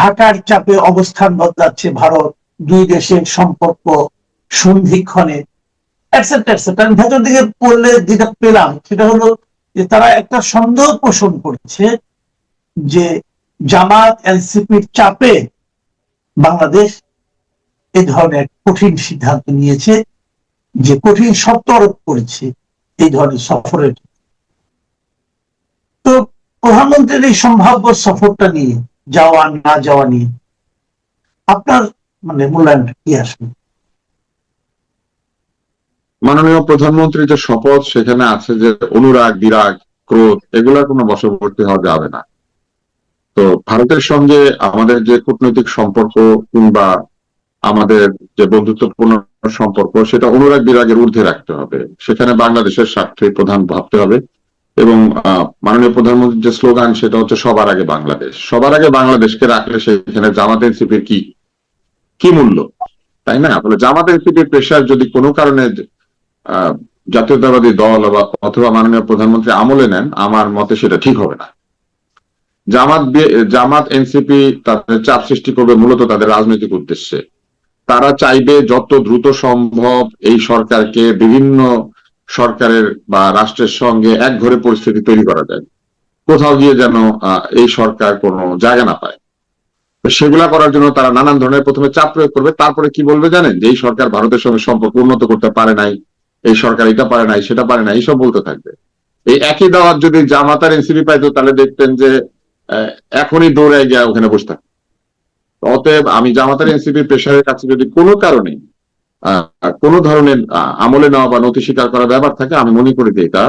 ঢাকার চাপে অবস্থান বদলাচ্ছে ভারত, দুই দেশের সম্পর্ক সন্ধিক্ষণে, এটসেট্রা এটসেট্রা। আমি ভেতর দিকে পড়লে যেটা পেলাম সেটা হলো যে তারা একটা সন্দেহ পোষণ করছে যে জামাত এনসিপির চাপে বাংলাদেশ এই ধরনের কঠিন সিদ্ধান্ত নিয়েছে, যে কঠিন শর্ত আরোপ করেছে এই ধরনের সফরের। তো প্রধানমন্ত্রীর এই সম্ভাব্য সফরটা নিয়ে, যাওয়া না যাওয়া নিয়ে আপনার মানে মূল্যায়ন কি আসবে? মাননীয় প্রধানমন্ত্রী যে শপথ, সেখানে আছে যে অনুরাগ, বিরাগ, ক্রোধ, এগুলার কোনো বশবর্তী হওয়া যাবে না। তো ভারতের সঙ্গে আমাদের যে কূটনৈতিক সম্পর্ক কিংবা আমাদের যে বন্ধুত্বপূর্ণ সম্পর্ক, সেটা অনুরাগ বিরাগের ঊর্ধ্বে রাখতে হবে। সেখানে বাংলাদেশের স্বার্থে প্রধান ভাবতে হবে। এবং মাননীয় প্রধানমন্ত্রীর যে স্লোগান, সেটা হচ্ছে সবার আগে বাংলাদেশ। সবার আগে বাংলাদেশকে রাখলে সেখানে জামাত এনসিপির কি মূল্য, তাই না? বলে জামাত এনসিপির প্রেশার যদি কোনো কারণে জাতীয়তাবাদী দল অথবা মাননীয় প্রধানমন্ত্রী আমলে নেন, আমার মতে সেটা ঠিক হবে না। জামাত এনসিপি তাদের চাপ সৃষ্টি করবে মূলত তাদের রাজনৈতিক উদ্দেশ্যে। তারা চাইবে যত দ্রুত সম্ভব এই সরকারকে বিভিন্ন সরকারের বা রাষ্ট্রের সঙ্গে একঘরে পরিস্থিতি তৈরি করা যায়, কোথাও গিয়ে যেন এই সরকার কোনো জায়গা না পায়। সেগুলা করার জন্য তারা নানান ধরনের প্রথমে চাপ প্রয়োগ করবে। তারপরে কি বলবে জানেন? যে এই সরকার ভারতের সঙ্গে সম্পর্ক উন্নত করতে পারে নাই, এই সরকার এটা পারে নাই, সেটা পারে নাই, এইসব বলতে থাকবে। এই একই দাওয়াত যদি জামাত আর এনসিপি পাইতো, তাহলে দেখতেন যে এখনই দৌড়ে গিয়ে ওখানে বসে থাকতো। অতএব আমি জামাত আর এনসিপির প্রেশারের কাছে যদি কোনো কারণে কোনো ধরনের আমলে নেওয়া বা নথি স্বীকার করার ব্যাপার থাকে, আমি মনে করি যে এটা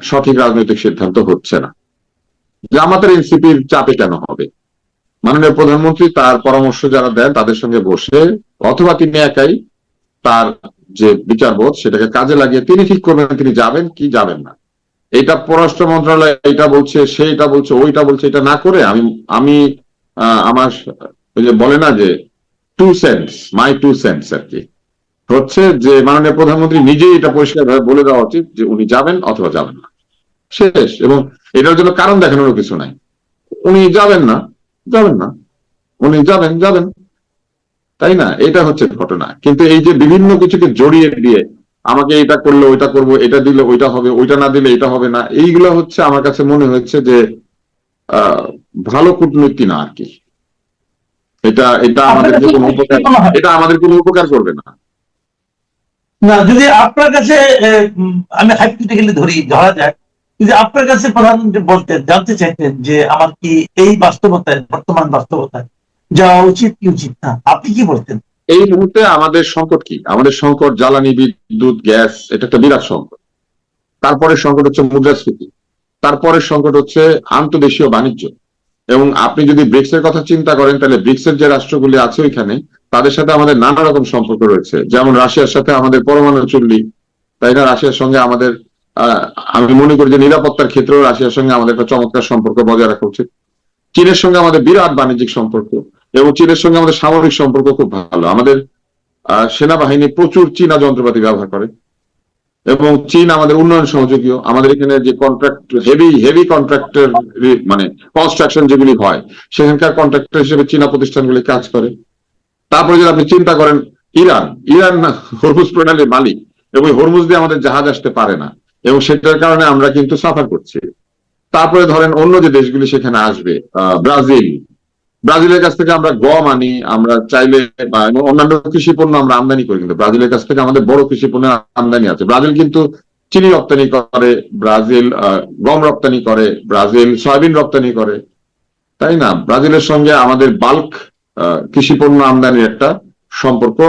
সঠিক রাজনৈতিক সিদ্ধান্ত হচ্ছে না। জামাতের এনসিপির চাপে কেন হবে? মাননীয় প্রধানমন্ত্রী তার পরামর্শ যারা দেন তাদের সঙ্গে বসে, অথবা তিনি একাই তার যে বিচারবোধ সেটাকে কাজে লাগিয়ে তিনি ঠিক করবেন তিনি যাবেন কি যাবেন না। এটা পররাষ্ট্র মন্ত্রণালয় এটা বলছে, সেইটা বলছে, ওইটা বলছে, এটা না করে আমি আমার ওই যে বলে না যে মাই টু সেন্টস আর কি, হচ্ছে যে মাননীয় প্রধানমন্ত্রী নিজেই এটা পরিষ্কারভাবে বলে দেওয়া উচিত যে উনি যাবেন অথবা যাবেন না, শেষ। এবং এটার জন্য কারণ দেখানোর কিছু নাই। উনি যাবেন না, উনি যাবেন, তাই না? এটা হচ্ছে ঘটনা। কিন্তু এই যে বিভিন্ন কিছুকে জড়িয়ে দিয়ে আমাকে এটা করলে ওইটা করব, এটা দিলে ওইটা হবে, ওইটা না দিলে এটা হবে না, এইগুলা হচ্ছে আমার কাছে মনে হচ্ছে যে ভালো কূটনীতি না আর কি। এটা আমাদেরকে কোনো উপকার করবে না। না, যদি আপনার কাছে আমি হাইপোথেটিক্যালি ধরা যায়, যদি আপনার কাছে প্রধানমন্ত্রী বলতেন, জানতে চাইতেন যে আমার কি এই বাস্তবতায়, বর্তমান বাস্তবতায় যাওয়া উচিত কি উচিত না, আপনি কি বলতেন? এই মুহূর্তে আমাদের সংকট কি? আমাদের সংকট জ্বালানি, বিদ্যুৎ, গ্যাস, এটা একটা বিরাট সংকট। তারপরে সংকট হচ্ছে মুদ্রাস্ফীতি, তারপরে সংকট হচ্ছে আন্তদেশীয় বাণিজ্য। এবং আপনি যদি ব্রিক্স এর কথা চিন্তা করেন, তাহলে ব্রিক্স এর যে রাষ্ট্রগুলি আছে ওইখানে তাদের সাথে আমাদের নানা রকম সম্পর্ক রয়েছে। যেমন রাশিয়ার সাথে আমাদের পরমাণু চুল্লি, তাই না? রাশিয়ার সঙ্গে আমাদের আমি মনে করি যে নিরাপত্তার ক্ষেত্রেও রাশিয়ার সঙ্গে আমাদের একটা চমৎকার সম্পর্ক বজায় রাখা উচিত। চীনের সঙ্গে আমাদের বিরাট বাণিজ্যিক সম্পর্ক, এবং চীনের সঙ্গে আমাদের সামরিক সম্পর্ক খুব ভালো। আমাদের সেনাবাহিনী প্রচুর চীনা যন্ত্রপাতি ব্যবহার করে, এবং চীন আমাদের উন্নয়ন সহযোগীও। আমাদের এখানে যে কন্ট্রাক্ট, হেভি কন্ট্রাক্টর মানে কনস্ট্রাকশন যেগুলি হয়, সেখানকার কন্ট্রাক্টর হিসেবে চীনা প্রতিষ্ঠানগুলি কাজ করে। তারপরে যদি আপনি চিন্তা করেন ইরান হরমুজ প্রণালীর মালিক, এবং হরমুজ দিয়ে আমাদের জাহাজ আসতে পারে না, এবং সেটার কারণে আমরা কিন্তু সাফার করছি। তারপরে ধরেন অন্য যে দেশগুলি সেখানে আসবে, ব্রাজিলের কাছ থেকে আমরা গম আনি, আমরা চাইলে বা অন্যান্য কৃষি পণ্য আমরা আমদানি করি, কিন্তু ব্রাজিলের কাছ থেকে আমাদের বড় কৃষি পণ্যের আমদানি আছে। ব্রাজিল কিন্তু চিনি রপ্তানি করে, ব্রাজিল গম রপ্তানি করে, ব্রাজিল সয়াবিন রপ্তানি করে, তাই না? ব্রাজিলের সঙ্গে আমাদের বাল্ক কৃষি পণ্য আমদানির একটা সম্পর্ক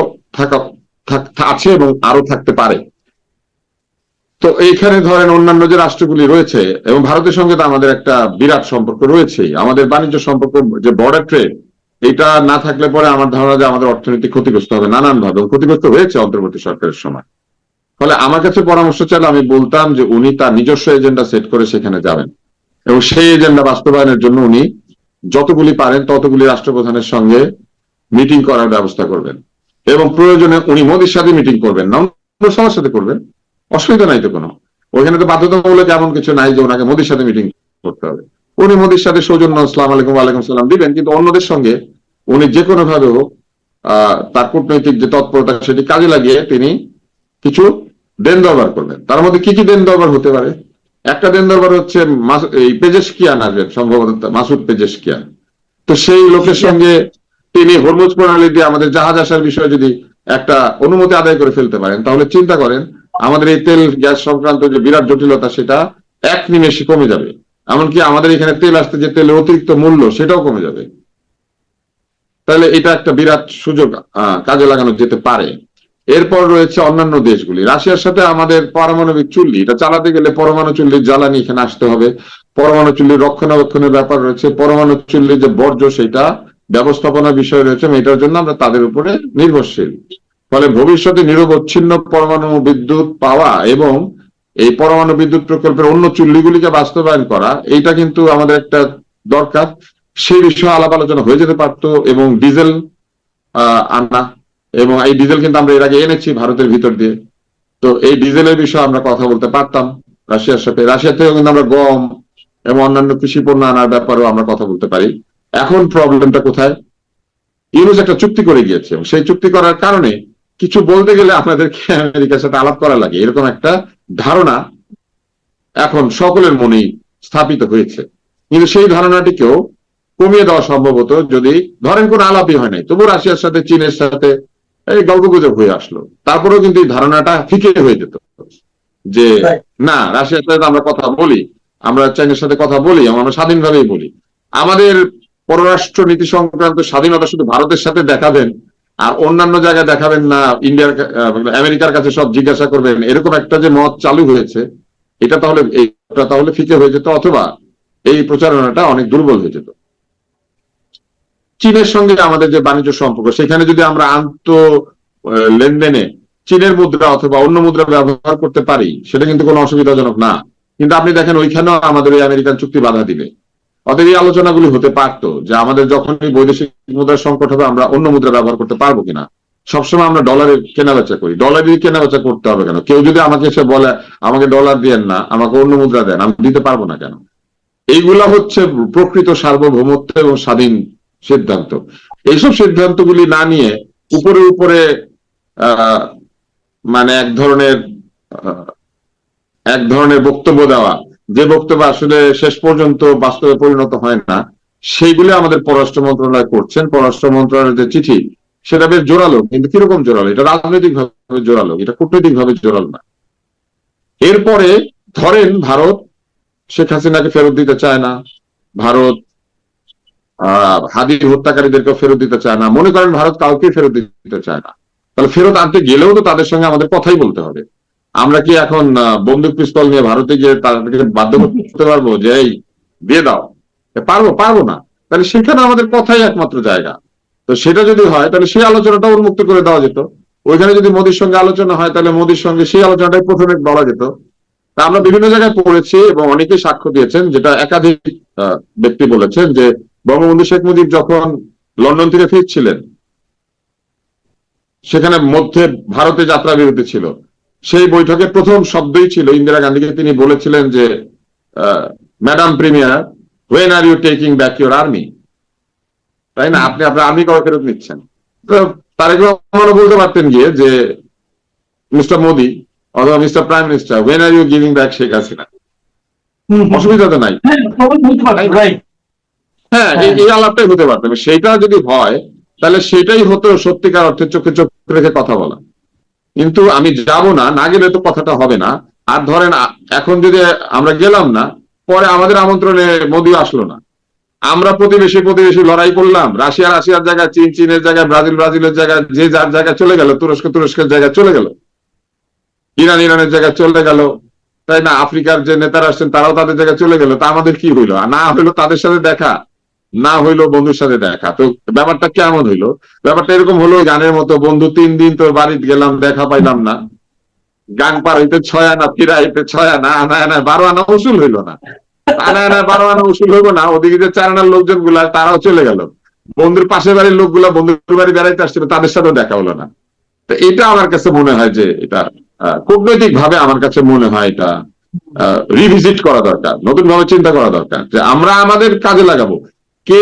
আছে এবং আরো থাকতে পারে। তো এইখানে ধরেন অন্যান্য যে রাষ্ট্রগুলি রয়েছে, এবং ভারতের সঙ্গে তো আমাদের একটা বিরাট সম্পর্ক রয়েছেই। আমাদের বাণিজ্য সম্পর্ক, যে বর্ডার ট্রেড, এটা না থাকলে পরে আমার ধারণা যে আমাদের অর্থনীতি ক্ষতিগ্রস্ত হবে নানান ভাবে, ক্ষতিগ্রস্ত হয়েছে অন্তর্বর্তী সরকারের সময়। ফলে আমার কাছে পরামর্শ চাইলে আমি বলতাম যে উনি তার নিজস্ব এজেন্ডা সেট করে সেখানে যাবেন, এবং সেই এজেন্ডা বাস্তবায়নের জন্য উনি যতগুলি পারেন ততগুলি রাষ্ট্রপ্রধানের সঙ্গে মিটিং করার ব্যবস্থা করবেন, এবং প্রয়োজনে উনি মোদির সাথে মিটিং করবেন না, সবার সাথে করবেন, অসুবিধা নাই তো কোনো। ওইখানে তো বাধ্যতামূলক এমন কিছু নাই যে ওনাকে মোদির সাথে মিটিং করতে হবে। উনি মোদীর সাথে সৌজন্য আসসালাম আলাইকুম ওয়ালাইকুম সালাম দিবেন, কিন্তু অন্যদের সঙ্গে উনি যে কোনো ভাবে হোক তার কূটনৈতিক যে তৎপরতা সেটি কাজে লাগিয়ে তিনি কিছু দেন দরবার করবেন। তার মধ্যে কি কি দেন দরবার হতে পারে? একটা দেন দরবার হচ্ছে এই পেজেশকিয়ান আসবেন, সম্ভবত মাসুদ পেজেশকিয়ান। তো সেই লোকের সঙ্গে তিনি হরমুজ প্রণালী দিয়ে আমাদের জাহাজ আসার বিষয়ে যদি একটা অনুমতি আদায় করে ফেলতে পারেন, তাহলে চিন্তা করেন আমাদের এই তেল গ্যাস সংক্রান্ত যে বিরাট জটিলতা সেটা এক নিমেষে কমে যাবে। এমনকি আমাদের এখানে তেল আসতে যে তেলের অতিরিক্ত মূল্য সেটাও কমে যাবে। তাহলে এটা একটা বিরাট সুযোগ কাজে লাগানো যেতে পারে। এরপর রয়েছে অন্যান্য দেশগুলি। রাশিয়ার সাথে আমাদের পারমাণবিক চুল্লি, এটা চালাতে গেলে পরমাণু চুল্লির জ্বালানি এখানে আসতে হবে, পরমাণু চুল্লির রক্ষণাবেক্ষণের ব্যাপার রয়েছে, পরমাণু চুল্লির যে বর্জ্য সেটা ব্যবস্থাপনার বিষয় রয়েছে, এটার জন্য আমরা তাদের উপরে নির্ভরশীল। ফলে ভবিষ্যতে নিরবচ্ছিন্ন পরমাণু বিদ্যুৎ পাওয়া এবং এই পরমাণু বিদ্যুৎ প্রকল্পের অন্য চুল্লিগুলিকে বাস্তবায়ন করা, এইটা কিন্তু আমাদের একটা দরকার। সেই বিষয়ে আলাপ আলোচনা হয়ে যেতে পারতো, এবং ডিজেল আনা, এবং এই ডিজেল কিন্তু আমরা এর আগে এনেছি ভারতের ভিতর দিয়ে। তো এই ডিজেলের বিষয়ে আমরা কথা বলতে পারতাম রাশিয়ার সাথে। রাশিয়া থেকেও কিন্তু আমরা গম এবং অন্যান্য কৃষি পণ্য আনার ব্যাপারেও আমরা কথা বলতে পারি। এখন প্রবলেমটা কোথায়? ইউনুস একটা চুক্তি করে গিয়েছে, সেই চুক্তি করার কারণে কিছু বলতে গেলে আপনাদেরকে আমেরিকার সাথে আলাপ করা লাগে, এরকম একটা ধারণা এখন সকলের মনেই স্থাপিত হয়েছে। কিন্তু সেই ধারণাটিকেও কমিয়ে দেওয়া সম্ভবত, যদি ধরেন কোন আলাপই হয় নাই, তবু রাশিয়ার সাথে চীনের সাথে এই গল্পগুজব হয়ে আসলো, তারপরেও কিন্তু এই ধারণাটা ফিকে হয়ে যেত যে না, রাশিয়ার সাথে আমরা কথা বলি, আমরা চাইনার সাথে কথা বলি, আমরা স্বাধীনভাবেই বলি। আমাদের পররাষ্ট্র নীতি সংক্রান্ত স্বাধীনতা শুধু ভারতের সাথে দেখাবেন আর অন্যান্য জায়গায় দেখাবেন না, ইন্ডিয়ার আমেরিকার কাছে সব জিজ্ঞাসা করবেন, এরকম একটা যে মত চালু হয়েছে, এটা তাহলে ফিকে হয়ে যেত, অথবা এই প্রচারণাটা অনেক দুর্বল হয়ে যেত। চীনের সঙ্গে আমাদের যে বাণিজ্য সম্পর্ক, সেখানে যদি আমরা লেনদেনে চীনের মুদ্রা অথবা অন্য মুদ্রা ব্যবহার করতে পারি, সেটা কিন্তু কোনো অসুবিধাজনক না। কিন্তু আপনি দেখেন ওইখানেও আমাদের ওই আমেরিকান চুক্তি বাধা দিবে। অতএব এই আলোচনাগুলি হতে পারতো যে আমাদের যখনই বৈদেশিক মুদ্রার সংকট হবে আমরা অন্য মুদ্রা ব্যবহার করতে পারবো কিনা। সবসময় আমরা ডলারের কেনাবেচা করি, ডলারেরই কেনাবেচা করতে হবে কেন? কেউ যদি আমাকে এসে বলে আমাকে ডলার দিয়েন না, আমাকে অন্য মুদ্রা দেন, আমি দিতে পারবো না কেন? এইগুলা হচ্ছে প্রকৃত সার্বভৌমত্ব এবং স্বাধীন সিদ্ধান্ত। এইসব সিদ্ধান্তগুলি না নিয়ে উপরে উপরে মানে এক ধরনের বক্তব্য দেওয়া, যে বক্তব্য আসলে শেষ পর্যন্ত বাস্তবে পরিণত হয় না, সেইগুলি আমাদের পররাষ্ট্র মন্ত্রণালয় করছেন। পররাষ্ট্র মন্ত্রণালয়ের যে চিঠি সেটা বেশ জোরালো, কিন্তু কিরকম জোরালো? এটা রাজনৈতিক ভাবে জোরালো, এটা কূটনৈতিক ভাবে জোরালো না। এরপরে ধরেন ভারত শেখ হাসিনাকে ফেরত দিতে চায় না, ভারত হাদি হত্যাকারীদেরকে ফেরত দিতে চায় না, মনে করেন ভারত কাউকে ফেরত দিতে চায় না, তাহলে ফেরত আনতে গেলেও তো তাদের সঙ্গে আমাদের কথাই বলতে হবে। আমরা কি এখন বন্দুক পিস্তল নিয়ে ভারতে গিয়ে তাদেরকে বাধ্য করতে পারবো যে এই দিয়ে দাও? পারবো না। তাহলে সেখানে আমাদের কথাই একমাত্র জায়গা। তো সেটা যদি হয় তাহলে সেই আলোচনাটা উন্মুক্ত করে দেওয়া যেত। ওইখানে যদি মোদীর সঙ্গে আলোচনা হয় তাহলে মোদীর সঙ্গে সেই আলোচনাটাই প্রথমে বলা যেত। তা আমরা বিভিন্ন জায়গায় পড়েছি এবং অনেকেই সাক্ষ্য দিয়েছেন, যেটা একাধিক ব্যক্তি বলেছেন, যে বঙ্গবন্ধু শেখ মুজিব যখন লন্ডন থেকে ফিরছিলেন, সেখানে মধ্যে ভারতে যাত্রা বিরতি ছিল, সেই বৈঠকের প্রথম শব্দই ছিল ইন্দিরা গান্ধীকে তিনি বলেছিলেন যে madam premier, when are you taking back your army? তাই না, আপনি আপনার আর্মি কবে ফেরত নিচ্ছেন? তো তারেক রহমানও বলতে পারতেন গিয়ে যে মিস্টার মোদি অথবা mister prime minister, when are you giving back Sheikh Hasina? অসুবিধা তো নাই। হ্যাঁ, এই আলাপটাই হতে পারত। সেইটা যদি হয় তাহলে সেটাই হতো সত্যিকার অর্থে চোখে চোখ রেখে কথা বলা। কিন্তু আমি যাব না গেলে তো কথাটা হবে না। আর ধরেন এখন যদি আমরা গেলাম না, পরে আমাদের আমন্ত্রণে মোদি আসলো না, আমরা প্রতিবেশী লড়াই করলাম, রাশিয়ার জায়গায় চীনের জায়গায়, ব্রাজিলের জায়গায়, যে যার জায়গায় চলে গেল, তুরস্কের জায়গায় চলে গেল, ইরানের জায়গায় চলে গেল, তাই না? আফ্রিকার যে নেতারা আসছেন তারাও তাদের জায়গায় চলে গেল। তা আমাদের কি হইলো? না হইলো তাদের সাথে দেখা, না হইলো বন্ধুর সাথে দেখা। তো ব্যাপারটা কেমন হইলো? ব্যাপারটা এরকম হলো গানের মতো, বন্ধু 3 দিন তোর বাড়িতে গেলাম, দেখা পাইলাম না, গান পার হইতে 6 আনা, ফিরা হইতে 6 আনা, আনা 12 আনা উসুল হইলো না, আনা 12 আনা উসুল হইবো না। ওদিকে যে 4 আনার লোকজন গুলা তারাও চলে গেল, বন্ধুর পাশের বাড়ির লোকগুলা বন্ধুর বাড়ি বেড়াইতে আসছিল, তাদের সাথেও দেখা হলো না। তো এটা আমার কাছে মনে হয় যে এটা কূটনৈতিক ভাবে আমার কাছে মনে হয় এটা রিভিজিট করা দরকার, নতুন ভাবে চিন্তা করা দরকার যে আমরা আমাদের কাজে লাগাবো। কে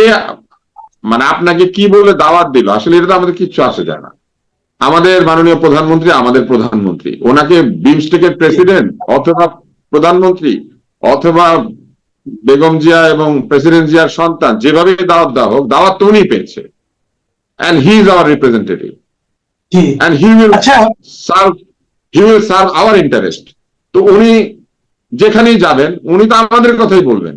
মানে আপনাকে কি বলে দাওয়াত দিল, আসলে এটা তো আমাদের কিচ্ছু আসে যায় না। আমাদের মাননীয় প্রধানমন্ত্রী আমাদের প্রধানমন্ত্রী, ওনাকে বিমস্টেকের প্রেসিডেন্ট অথবা প্রধানমন্ত্রী অথবা বেগম জিয়া এবং প্রেসিডেন্ট জিয়ার সন্তান যেভাবে দাওয়াত দেওয়া হোক, দাওয়াত তো উনি পেয়েছে, and he is our representative G. and he will আচ্ছা, serve our interest. তো উনি যেখানেই যাবেন উনি তো আমাদের কথাই বলবেন।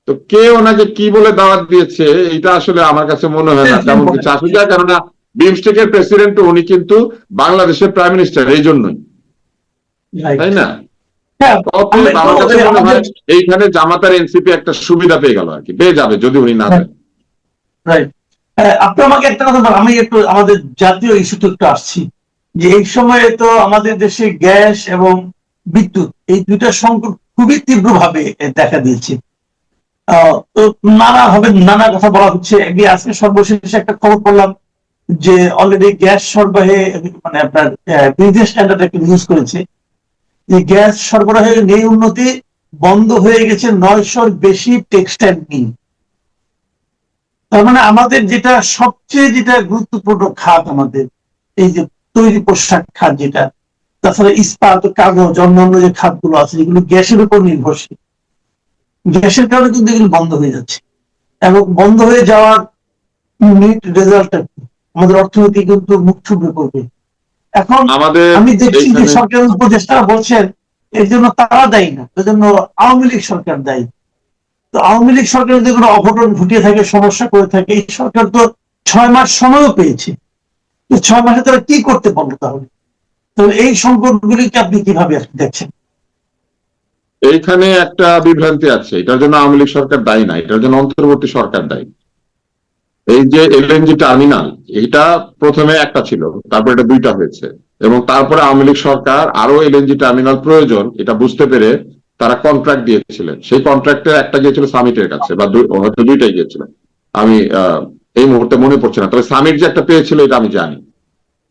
তো কে ওনাকে কি বলে দাওয়াত দিয়েছে এটা আসলে আমার কাছে মনে হয় না তেমন কিছু আসে যায়, কেননা বিমস্টেকের প্রেসিডেন্ট উনি কিন্তু বাংলাদেশের প্রাইম মিনিস্টার, এই জন্যই, তাই না? হ্যাঁ, অতএব আমার কাছে মনে হয় এইখানে জামাতার এনসিপি একটা সুবিধা পেয়ে গেল আর কি, পেয়ে যাবে যদি উনি না দেন। রাইট। আপনি আমাকে একটা কথা বলেন, আমি একটু আমাদের জাতীয় ইস্যুতে একটু আসছি, যে এই সময়ে তো আমাদের দেশে গ্যাস এবং বিদ্যুৎ এই দুইটা সংকট খুবই তীব্রভাবে দেখা দিয়েছে। তো নানাভাবে নানা কথা বলা হচ্ছে। আজকে সর্বশেষ একটা খবর পড়লাম যে অলরেডি গ্যাস সরবরাহে মানে আপনার বিদেশ স্ট্যান্ডার্ড একটা নিউজ করেছে যে গ্যাস সরবরাহে নেই উন্নতি, বন্ধ হয়ে গেছে 900-র বেশি টেক্সটাইল মিল। তার মানে আমাদের যেটা সবচেয়ে গুরুত্বপূর্ণ খাত, আমাদের এই যে তৈরি পোশাক খাত যেটা, তাছাড়া ইস্পাত, কাগজ, অন্যান্য যে খাতগুলো আছে যেগুলো গ্যাসের উপর নির্ভরশীল, গ্যাসের কারণে কিন্তু এগুলো বন্ধ হয়ে যাচ্ছে। এবং বন্ধ হয়ে যাওয়ার নেট রেজাল্টটা আমাদের অর্থনীতি কিন্তু মুখ থুবড়ে পড়বে। এখন আমি দেখছি যে সরকারের উপদেষ্টারা বলছেন এর জন্য তারা দায়ী না, এর জন্য আওয়ামী লীগ সরকার দায়ী। তো আওয়ামী লীগ সরকার যদি কোনো অঘটন ঘটিয়ে থাকে, সমস্যা করে থাকে, এই সরকার তো 6 মাস সময়ও পেয়েছে, 6 মাসে তারা কি করতে পারলো তাহলে? তো এই সংকটগুলিকে আপনি কিভাবে দেখছেন? এইখানে একটা বিভ্রান্তি আছে, এটার জন্য আওয়ামী লীগ সরকার দায়ী না, এটার জন্য অন্তর্বর্তী সরকার দায়ী। এই যে এলএনজি টার্মিনাল, এটা প্রথমে একটা ছিল, তারপর এটা দুইটা হয়েছে, এবং তারপরে আওয়ামী লীগ সরকার আরো এলএনজি টার্মিনাল প্রয়োজন এটা বুঝতে পেরে তারা কন্ট্রাক্ট দিয়েছিলেন। সেই কন্ট্রাক্টের একটা গিয়েছিল সামিটের কাছে, বা হয়তো দুইটাই গিয়েছিল, আমি এই মুহূর্তে মনে পড়ছে না, তবে সামিট যে একটা পেয়েছিল এটা আমি জানি।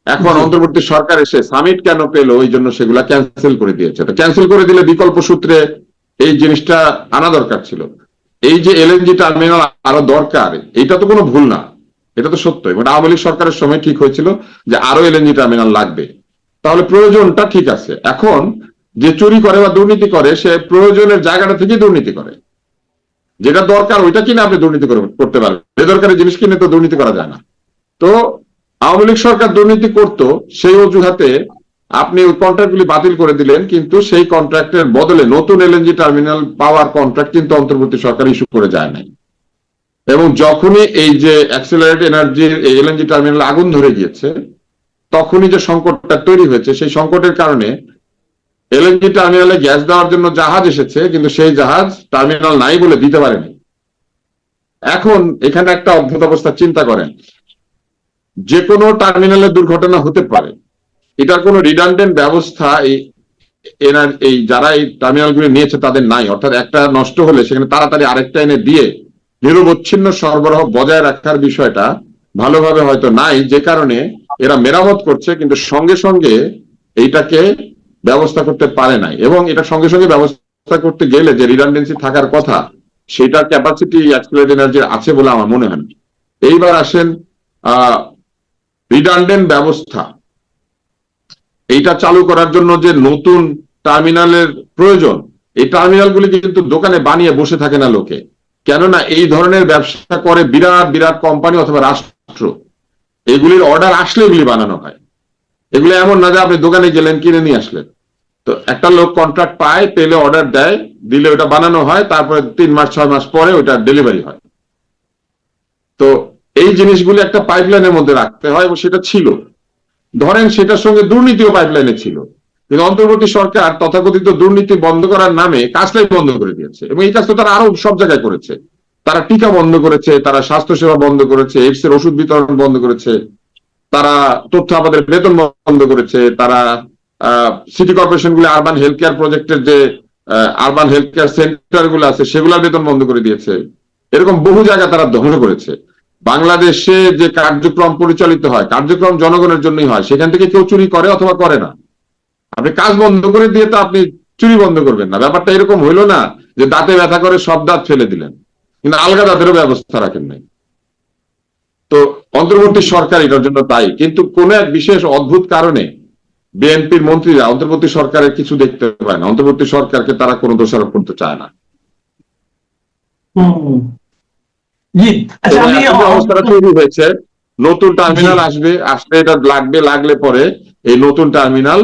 এখন অন্তর্বর্তী সরকার এসে সামিট কেন পেলো ওই জন্য সেগুলা ক্যান্সেল করে দিয়েছে। তো ক্যান্সেল করে দিলে বিকল্প সূত্রে এই জিনিসটা আনা দরকার ছিল। এই যে এলএনজি টার্মিনাল আরো দরকার, এটা তো কোনো ভুল না, এটা তো সত্য। এবং আওয়ামী লীগ সরকারের সময় ঠিক হয়েছিল যে আরো এলএনজি টার্মিনাল লাগবে, তাহলে প্রয়োজনটা ঠিক আছে। এখন যে চুরি করে বা দুর্নীতি করে সে প্রয়োজনের জায়গাটা থেকে দুর্নীতি করে, যেটা দরকার ওইটা কিনে আপনি দুর্নীতি করতে পারবেন, বেদরকারি জিনিস কিনে তো দুর্নীতি করা যায় না। তো আওয়ামী লীগ সরকার দুর্নীতি করত, সেই অজুহাতে আপনি ওই কন্ট্রাক্টগুলি বাতিল করে দিলেন, কিন্তু সেই কন্ট্রাক্টের বদলে নতুন এলএনজি টার্মিনাল পাওয়ার কন্ট্রাক্ট কিন্তু অন্তর্বর্তী সরকার ইস্যু করে যায় নাই। এবং যখনই এই যে অ্যাক্সিলারেট এনার্জির এলএনজি টার্মিনাল আগুন ধরে গিয়েছে, তখনই যে সংকটটা তৈরি হয়েছে, সেই সংকটের কারণে এলএনজি টার্মিনালে গ্যাস দেওয়ার জন্য জাহাজ এসেছে, কিন্তু সেই জাহাজ টার্মিনাল নাই বলে দিতে পারেনি। এখন এখানে একটা অদ্ভুত অবস্থা, চিন্তা করেন, যে কোনো টার্মিনালে দুর্ঘটনা হতে পারে, এটার কোনো রিডান্ডেন্ট ব্যবস্থা এই যারা এই টার্মিনালগুলো নিয়েছে তাদের নাই। অর্থাৎ একটা নষ্ট হলে সেখানে তাড়াতাড়ি আরেকটা এনে দিয়ে নিরবচ্ছিন্ন সরবরাহ বজায় রাখার বিষয়টা ভালোভাবে হয়তো নাই, যে কারণে এরা মেরামত করছে কিন্তু সঙ্গে সঙ্গে এইটাকে ব্যবস্থা করতে পারে নাই। এবং এটা সঙ্গে সঙ্গে ব্যবস্থা করতে গেলে যে রিডান্ডেন্সি থাকার কথা, সেটার ক্যাপাসিটি অ্যাক্সিলারেট এনার্জির আছে বলে আমার মনে হয় না। এইবার আসেন রিডান্ডেন্ট ব্যবস্থা, এইটা চালু করার জন্য যে নতুন টার্মিনালের প্রয়োজন, এই টার্মিনালগুলি কিন্তু দোকানে বানিয়ে বসে থাকে না লোকে, কেননা এই ধরনের ব্যবসা করে বিরাট বিরাট কোম্পানি অথবা রাষ্ট্র। এগুলির অর্ডার আসলে এগুলি বানানো হয়, এগুলো এমন না যে আপনি দোকানে গেলেন কিনে নিয়ে আসলেন। তো একটা লোক কন্ট্রাক্ট পায়, পেলে অর্ডার দেয়, দিলে ওটা বানানো হয়, তারপরে 3 মাস 6 মাস পরে ওটা ডেলিভারি হয়। তো এই জিনিসগুলি একটা পাইপলাইনের মধ্যে রাখতে হয়, এবং সেটা ছিল, ধরেন সেটার সঙ্গে দুর্নীতিও পাইপলাইনে ছিল, কিন্তু অন্তর্বর্তী সরকার তথাকথিত দুর্নীতি বন্ধ করার নামে কাজটাই বন্ধ করে দিয়েছে। এবং এই কাজ তো তারা আরো সব জায়গায় করেছে, তারা টিকা বন্ধ করেছে, তারা স্বাস্থ্যসেবা বন্ধ করেছে, এইডস এর ওষুধ বিতরণ বন্ধ করেছে, তারা তথ্য আমাদের বেতন বন্ধ করেছে, তারা সিটি কর্পোরেশন গুলি আরবান হেলথ কেয়ার প্রজেক্টের যে আরবান হেলথ কেয়ার সেন্টার গুলো আছে সেগুলোর বেতন বন্ধ করে দিয়েছে। এরকম বহু জায়গা তারা ধ্বংস করেছে। বাংলাদেশে যে কার্যক্রম পরিচালিত হয়, কার্যক্রম জনগণের জন্যই হয়, সেখান থেকে কেউ চুরি করে অথবা করে না। আপনি কাজ বন্ধ করে দিয়ে তো আপনি চুরি বন্ধ করবেন না। ব্যাপারটা এরকম হইলো না যে দাঁতে ব্যথা করে সব দাঁত ফেলে দিলেন, কিন্তু আলগা দাঁতেরও ব্যবস্থা রাখেন নাই। তো অন্তর্বর্তী সরকার এটার জন্য দায়ী, কিন্তু কোন এক বিশেষ অদ্ভুত কারণে বিএনপির মন্ত্রীরা অন্তর্বর্তী সরকারের কিছু দেখতে পায় না, অন্তর্বর্তী সরকারকে তারা কোনো দোষারোপ করতে চায় না। জি আচ্ছা, আমি অবস্থাটা তৈরি হয়েছে, নতুন টার্মিনাল আসবে, আসলে এটা লাগলে পরে এই নতুন টার্মিনাল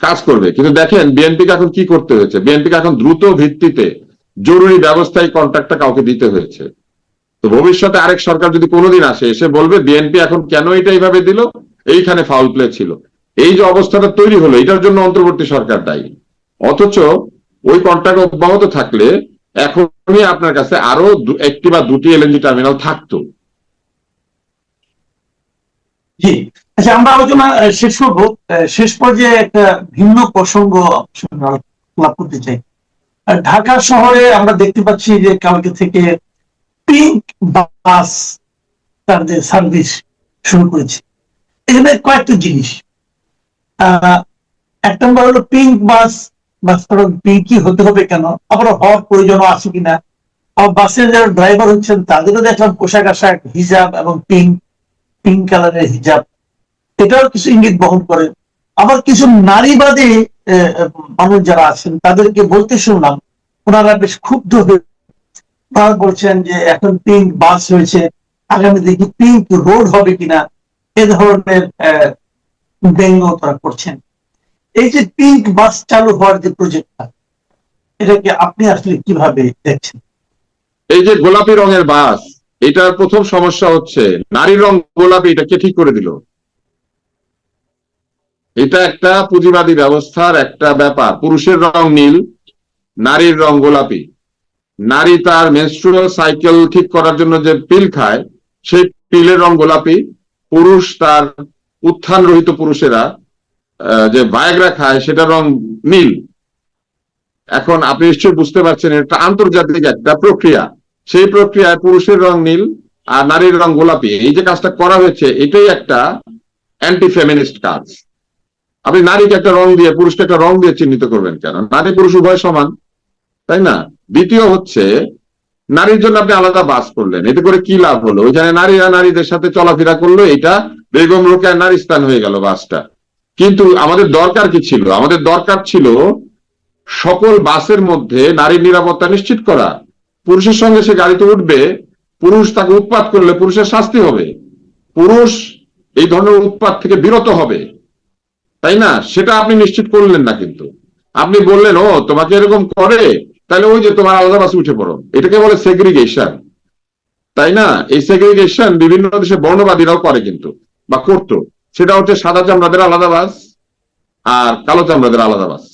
কাজ করবে। কিন্তু দেখেন বিএনপিকে এখন কি করতে হয়েছে, বিএনপিকে এখন দ্রুত ভিত্তিতে জরুরি ব্যবস্থায় কন্ট্রাক্টটা কাউকে দিতে হয়েছে। তো ভবিষ্যতে আরেক সরকার যদি কোনোদিন আসে, এসে বলবে বিএনপি এখন কেন এটা এইভাবে দিল, এইখানে ফাউল প্লে ছিল। এই যে অবস্থাটা তৈরি হলো, এটার জন্য অন্তর্বর্তী সরকার দায়ী। অথচ ওই কন্ট্রাক্ট অব্যাহত থাকলে এখনই আপনার কাছে আরো একটি বা দুটি এলএনজি টার্মিনাল থাকতো। জি আচ্ছা, আমরা আলোচনা শেষ করবো। শেষ পর্যায়ে একটা ভিন্ন প্রসঙ্গ আলাপ করতে চাই। ঢাকা শহরে আমরা দেখতে পাচ্ছি যে কালকে থেকে পিঙ্ক বাস তাদের সার্ভিস শুরু করেছে। এখানে কয়েকটা জিনিস, এক নম্বর হলো পিঙ্ক বাস, পিঙ্কই হতে হবে কেন, আবার হওয়ার প্রয়োজন আছে কিনা। আবার বাসের যারা ড্রাইভার হচ্ছেন তাদেরও দেখলাম পোশাক আশাক হিজাব এবং পিঙ্ক কালারের হিজাব, এটাও কিছু ইঙ্গিত বহন করে। আবার কিছু নারীবাদী মানুষ যারা আছেন তাদেরকে বলতে শুনলাম, ওনারা বেশ ক্ষুব্ধ হয়ে বলছেন যে এখন পিঙ্ক বাস হয়েছে, আগামী দিকে পিঙ্ক রোড হবে কিনা, এ ধরনের ব্যঙ্গ তারা করছেন। এই যে পিঙ্ক বাস চালু হওয়ার যে প্রজেক্টটা, এটাকে আপনি আসলে কিভাবে দেখছেন? এই যে গোলাপি রঙের বাস, এটার প্রথম সমস্যা হচ্ছে নারীর রং গোলাপি, এটা কে ঠিক করে দিল? এটা একটা পুঁজিবাদী ব্যবস্থার একটা ব্যাপার। পুরুষের রং নীল, নারীর রং গোলাপি। নারী তার মেনস্ট্রুয়াল সাইকেল ঠিক করার জন্য যে পিল খায়, সেই পিলের রং গোলাপি। পুরুষ তার উত্থান রহিত পুরুষেরা যে ভায়াগ্রা খায়, সেটার রং নীল। এখন আপনি নিশ্চয়ই বুঝতে পারছেন এটা আন্তর্জাতিক একটা প্রক্রিয়া। সেই প্রক্রিয়ায় পুরুষের রং নীল আর নারীর রং গোলাপি, এই যে কাজটা করা হয়েছে এটাই একটা অ্যান্টি ফেমিনিস্ট কাজ। আপনি নারীকে একটা রং দিয়ে, পুরুষকে একটা রং দিয়ে চিহ্নিত করবেন কেন? নারী পুরুষ উভয় সমান, তাই না? দ্বিতীয় হচ্ছে, নারীর জন্য আপনি আলাদা বাস করলেন, এতে করে কি লাভ হলো? ওইখানে নারীরা নারীদের সাথে চলাফেরা করলো, এটা বেগম রোকেয়ার নারী স্থান হয়ে গেল বাসটা। কিন্তু আমাদের দরকার কি ছিল? আমাদের দরকার ছিল সকল বাসের মধ্যে নারীর নিরাপত্তা নিশ্চিত করা। পুরুষের সঙ্গে সে গাড়িতে উঠবে, পুরুষ তাকে উৎপাত করলে পুরুষের শাস্তি হবে, পুরুষ এই ধরনের উৎপাত থেকে বিরত হবে, তাই না? সেটা আপনি নিশ্চিত করলেন না। কিন্তু আপনি বললেন, ও তোমাকে এরকম করে, তাহলে ওই যে তোমার আলাদা বাসে উঠে পড়ো। এটাকে বলে সেগ্রিগেশন, তাই না? এই সেগ্রিগেশন বিভিন্ন দেশে বর্ণবাদীরাও করে কিন্তু, বা করতো। সেটা হচ্ছে সাদা চামড়াদের আলাদা বাস আর কালো চামড়াদের আলাদা বাস।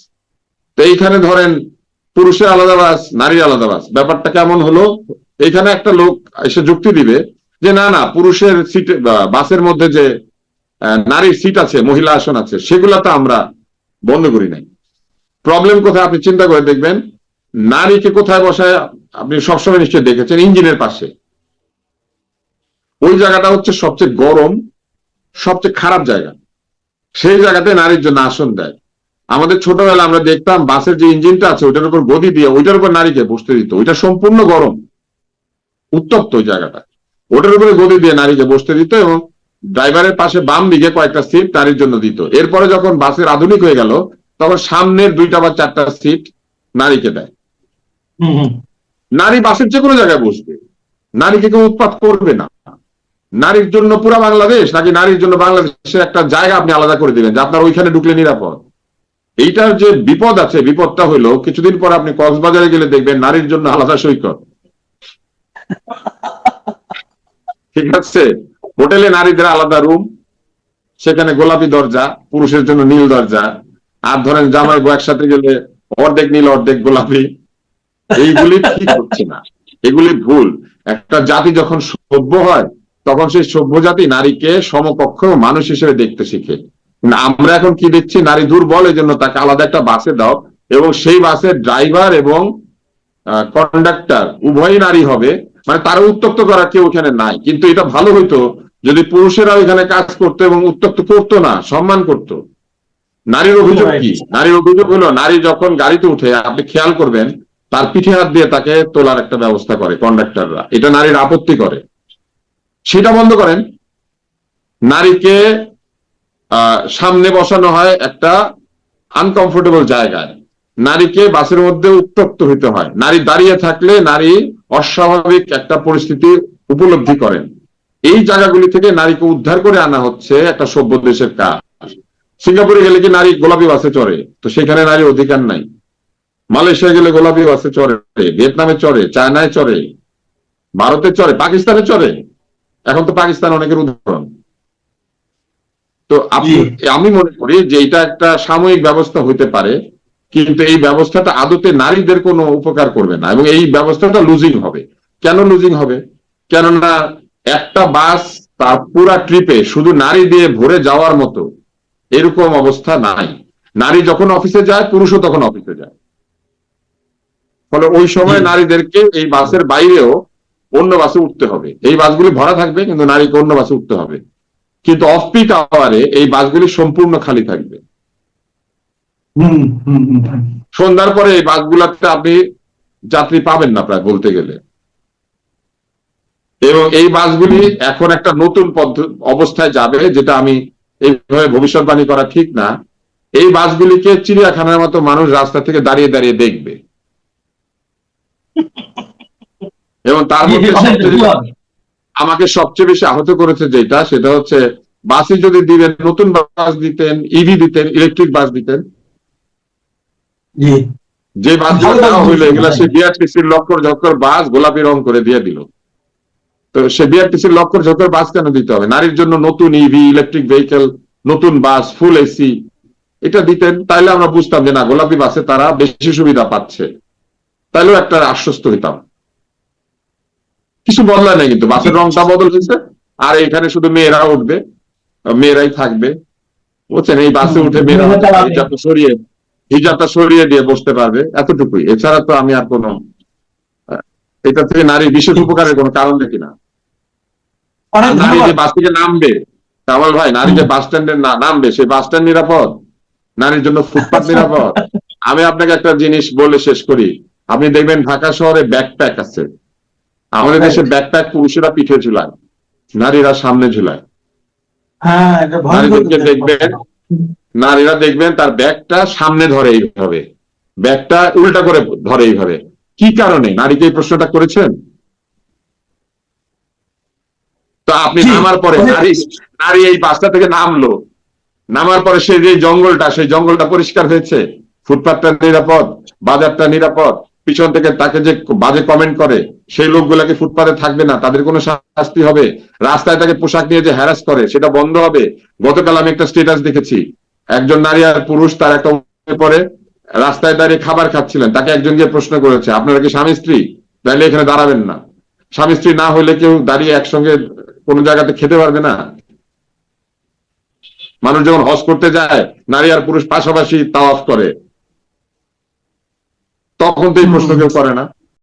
তো এইখানে ধরেন পুরুষের আলাদা বাস, নারীর আলাদা বাস। ব্যাপারটা কেমন হলো? এখানে একটা লোক এসে যুক্তি দিবে যে না না, পুরুষের সিটে বাসের মধ্যে যে নারীর সিট আছে, মহিলা আসন আছে, সেগুলা তো আমরা বন্ধ করি নাই। প্রবলেম কোথায় আপনি চিন্তা করে দেখবেন। নারীকে কোথায় বসায় আপনি সবসময় নিশ্চয়ই দেখেছেন? ইঞ্জিনের পাশে। ওই জায়গাটা হচ্ছে সবচেয়ে গরম, সবচেয়ে খারাপ জায়গা। সেই জায়গাতে নারীর জন্য আসন দেয়। আমাদের ছোটবেলা আমরা দেখতাম বাসের যে ইঞ্জিনটা আছে ওইটার উপর গদি দিয়ে ওইটার উপর নারীকে বসতে দিত। ওইটা সম্পূর্ণ গরম, উত্তপ্ত ওই জায়গাটা, ওটার উপরে গদি দিয়ে নারীকে বসতে দিত এবং ড্রাইভারের পাশে বাম দিকে কয়েকটা সিট নারীর জন্য দিত। এরপরে যখন বাসের আধুনিক হয়ে গেল, তখন সামনের 2টা বা 4টা সিট নারীকে দেয়। নারী বাসের যে কোনো জায়গায় বসবে, নারীকে কেউ উৎপাত করবে না। নারীর জন্য পুরা বাংলাদেশ, নাকি নারীর জন্য বাংলাদেশের একটা জায়গা আপনি আলাদা করে দিবেন যে আপনার ওইখানে ঢুকলে নিরাপদ? এইটার যে বিপদ আছে, বিপদটা হলো কিছুদিন পর আপনি কক্সবাজারে গেলে দেখবেন নারীর জন্য আলাদা সৈকত। ঠিক আছে? হোটেলে নারীদের আলাদা রুম, সেখানে গোলাপি দরজা, পুরুষের জন্য নীল দরজা। আর ধরেন জামাই বউ একসাথে গেলে অর্ধেক নীল অর্ধেক গোলাপি। এইগুলি ঠিক হচ্ছে না, এগুলি ভুল। একটা জাতি যখন সভ্য হয়, তখন সেই সভ্য জাতি নারীকে সমকক্ষ মানুষ হিসেবে দেখতে শিখে। আমরা এখন কি দেখছি? নারী দুর্বল, এই জন্য তাকে আলাদা একটা বাসে দাও, এবং সেই বাসের ড্রাইভার এবং কন্ডাক্টর উভয়ই নারী হবে। মানে তারা উত্তক্ত করার কেউ ওখানে নাই। কিন্তু এটা ভালো হইতো যদি পুরুষেরা ওইখানে কাজ করতো এবং উত্তক্ত করতো না, সম্মান করতো। নারীর অভিযোগ Right. কি? নারীর অভিযোগ হলো নারী যখন গাড়িতে উঠে আপনি খেয়াল করবেন তার পিঠে হাত দিয়ে তাকে তোলার একটা ব্যবস্থা করে কন্ডাক্টররা, এটা নারীর আপত্তি করে, সেটা বন্ধ করেন। নারীকে সামনে বসানো হয় একটা আনকমফোর্টেবল জায়গায়, নারীকে বাসের মধ্যে উত্তপ্ত হইতে হয়, নারী দাঁড়িয়ে থাকলে নারী অস্বাভাবিক একটা পরিস্থিতি উপলব্ধি করেন। এই জায়গাগুলি থেকে নারীকে উদ্ধার করে আনা হচ্ছে একটা সভ্য দেশের কাজ। সিঙ্গাপুরে গেলে কি নারী গোলাপি বাসে চড়ে? তো সেখানে নারীর অধিকার নাই। মালয়েশিয়া গেলে গোলাপি বাসে চড়ে, ভিয়েতনামে চড়ে, চায়নায় চড়ে, ভারতে চড়ে, পাকিস্তানে চড়ে। এখন তো পাকিস্তান অনেকের উদাহরণ। তো আমি মনে করি যে এটা একটা সাময়িক ব্যবস্থা হইতে পারে, কিন্তু এই ব্যবস্থাটা আদতে নারীদের কোনো উপকার করবে না, এবং এই ব্যবস্থাটা লুজিং হবে। কেন লুজিং হবে? কেননা একটা বাস তার পুরা ট্রিপে শুধু নারী দিয়ে ভরে যাওয়ার মতো এরকম অবস্থা নাই। নারী যখন অফিসে যায়, পুরুষও তখন অফিসে যায়। ফলে ওই সময় নারীদেরকে এই বাসের বাইরেও অন্য বাসে উঠতে হবে। এই বাসগুলি ভরা থাকবে কিন্তু নারীকে অন্য বাসে উঠতে হবে, কিন্তু অফ পিক আওয়ারে এই বাসগুলি সম্পূর্ণ খালি থাকবে। সন্ধ্যার পরে এই বাসগুলোতে আপনি যাত্রী পাবেন না প্রায় বলতে গেলে। এবং এই বাসগুলি এখন একটা নতুন অবস্থায় যাবে, যেটা আমি এইভাবে ভবিষ্যৎবাণী করা ঠিক না। এই বাসগুলিকে চিড়িয়াখানার মতো মানুষ রাস্তা থেকে দাঁড়িয়ে দাঁড়িয়ে দেখবে, এবং তার মধ্যে আমাকে সবচেয়ে বেশি আহত করেছে যেটা, সেটা হচ্ছে বাসে যদি দিবেন, নতুন বাস দিতেন, ইভি দিতেন, ইলেকট্রিক বাস দিতেন, যে বাসগুলো দেওয়া হইলো এগুলা সে বিআরটিসির লক্কর ঝক্কর বাস গোলাপি রং করে দিয়ে দিল। তো সে বিআরটিসির লক্কর ঝক্কর বাস কেন দিতে হবে? নারীর জন্য নতুন ইভি, ইলেকট্রিক ভেহিকেল, নতুন বাস, ফুল এসি এটা দিতেন, তাইলে আমরা বুঝতাম যে না, গোলাপি বাসে তারা বেশি সুবিধা পাচ্ছে, তাইলেও একটা আশ্বস্ত হইতাম। কিছু বদলায় নাই, কিন্তু বাসের রংটা বদল হয়েছে, আর এখানে শুধু মেয়েরা উঠবে, মেয়েরাই থাকবে, বুঝছেন? এই বাসে উঠে মেয়েরা হিজাবটা সরিয়ে দিয়ে বসতে পারবে, এতটুকুই। এছাড়া তো আমি আর কোনো এটা থেকে নারীর বিশেষ উপকারের কোনো কারণ দেখি না। নারী যে বাস থেকে নামবে, কামাল ভাই, নারী যে বাস স্ট্যান্ডে নামবে, সেই বাস স্ট্যান্ড নিরাপদ? নারীর জন্য ফুটপাত নিরাপদ? আমি আপনাকে একটা জিনিস বলে শেষ করি। আপনি দেখবেন ঢাকা শহরে ব্যাকপ্যাক আছে, আমাদের দেশে ব্যাকপ্যাক পুরুষেরা পিঠে ঝুলায়, নারীরা সামনে ঝুলায়। নারীদেরকে দেখবেন, নারীরা দেখবেন তার ব্যাগটা সামনে ধরে এইভাবে, ব্যাগটা উল্টা করে ধরে এইভাবে। কি কারণে? নারীকে এই প্রশ্নটা করেছেন? তো আপনি নামার পরে নারী এই বাসটা থেকে নামলো, নামার পরে সেই যে জঙ্গলটা, সেই জঙ্গলটা পরিষ্কার হয়েছে? ফুটপাতটা নিরাপদ? বাজারটা নিরাপদ? পিছন থেকে তাকে যে বাজে কমেন্ট করে সেই লোকগুলাকে ফুটপাতে থাকবে না, তাদের কোনো শাস্তি হবে? রাস্তায় তাকে পোশাক নিয়ে যে হ্যারাস করে সেটা বন্ধ হবে? গতকাল আমি একটা স্ট্যাটাস দেখেছি, একজন নারী আর পুরুষ তার একটা পরে রাস্তায় দাঁড়িয়ে খাবার খাচ্ছিলেন, তাকে একজন গিয়ে প্রশ্ন করেছে, আপনারা কি স্বামী স্ত্রী? তাহলে এখানে দাঁড়াবেন না। স্বামী স্ত্রী না হলে কেউ দাঁড়িয়ে একসঙ্গে কোন জায়গাতে খেতে পারবে না। মানুষ যখন হজ করতে যায়, নারী আর পুরুষ পাশাপাশি তাওয়াফ করে, তখন তো এই প্রশ্ন কেউ করে না।